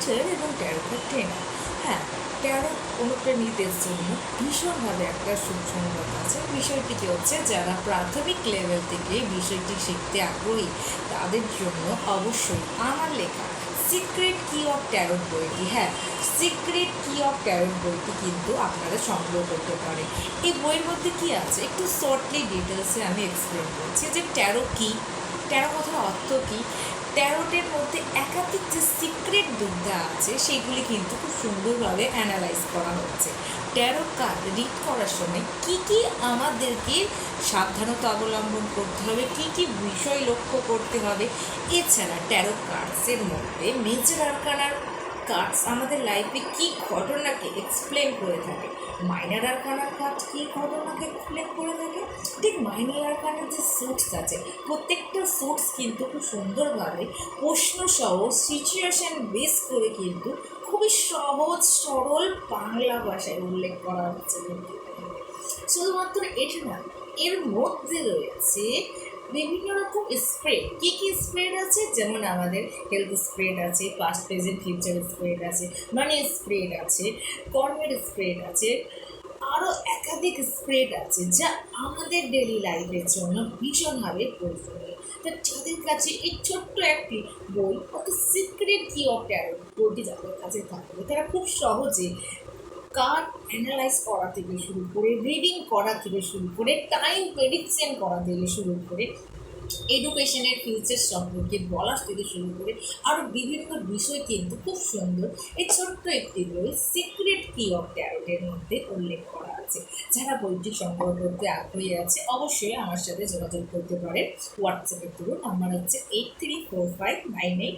Councillor এবং taro card trainer. হ্যাঁ, taro অনুপ্রাণীদের জন্য ভীষণভাবে একটা সুসংবাদ আছে। বিষয়টি হচ্ছে যারা প্রাথমিক লেভেল থেকে বিষয়টি শিখতে আগ্রহী তাদের জন্য অবশ্যই আমার লেখা সিক্রেট কি অফ ট্যারোট বইটি, হ্যাঁ, সিক্রেট কি অফ ট্যারোট বইটি কিন্তু আপনারা সংগ্রহ করতে পারেন। এই বইয়ের মধ্যে কি আছে একটু শর্টলি ডিটেলসে আমি এক্সপ্লেন করছি যে ট্যারো কী, ট্যারো কথার অর্থ কী, ট্যারোটের মধ্যে একাধিক যে সিক্রেট বিদ্যা আছে সেগুলি কিন্তু খুব সুন্দরভাবে অ্যানালাইজ করা হচ্ছে। ট্যারো কার্ড রিড করার সময় কী কী আমাদেরকে সাবধানতা অবলম্বন করতে হবে, কী কী বিষয় লক্ষ্য করতে হবে। এছাড়া ট্যারো কার্ডসের মধ্যে মেজর আরকানার কার্ডস আমাদের লাইফে কী ঘটনাকে এক্সপ্লেন করে থাকে, মাইনার আরকানার কার্ড কী ঘটনাকে এক্সপ্লেন করে থাকে, ঠিক মাইনার আরকানার যে সুটস আছে প্রত্যেকটা সুটস কিন্তু খুব সুন্দরভাবে প্রশ্নসহ সিচুয়েশান বেস করে কিন্তু খুবই সহজ সরল বাংলা ভাষায় উল্লেখ করা হচ্ছে। শুধুমাত্র এটা না, এর মধ্যে রয়েছে বিভিন্ন রকম স্প্রেড। কী কী স্প্রেড আছে, যেমন আমাদের হেলথ স্প্রেড আছে, পাস্ট প্রেজেন্ট ফিউচার স্প্রেড আছে, মানি স্প্রেড আছে, কর্মের স্প্রেড আছে, আরও একাধিক স্প্রেড আছে যা আমাদের ডেলি লাইফের জন্য ভীষণভাবে প্রয়োজনীয়। তা যাদের কাছে এই ছোট্ট একটি বই অর্থাৎ সিক্রেট কি অফ ট্যারো বইটি যাদের কাছে থাকবে তারা খুব সহজে কার্ড অ্যানালাইজ করা থেকে শুরু করে, রিডিং করা থেকে শুরু করে, টাইম প্রেডিকশন করা থেকে শুরু করে, এডুকেশনের ফিউচার সম্পর্কে বলা থেকে শুরু করে আরও বিভিন্ন বিষয় কিন্তু খুব সুন্দর এই ছোট্ট একটি বই সিক্রেট কি অফ ট্যারোটের মধ্যে উল্লেখ করা আছে। যারা বইটি সংগ্রহ করতে আগ্রহী আছে অবশ্যই আমার সাথে যোগাযোগ করতে পারেন হোয়াটসঅ্যাপের থ্রু। নাম্বার হচ্ছে 834598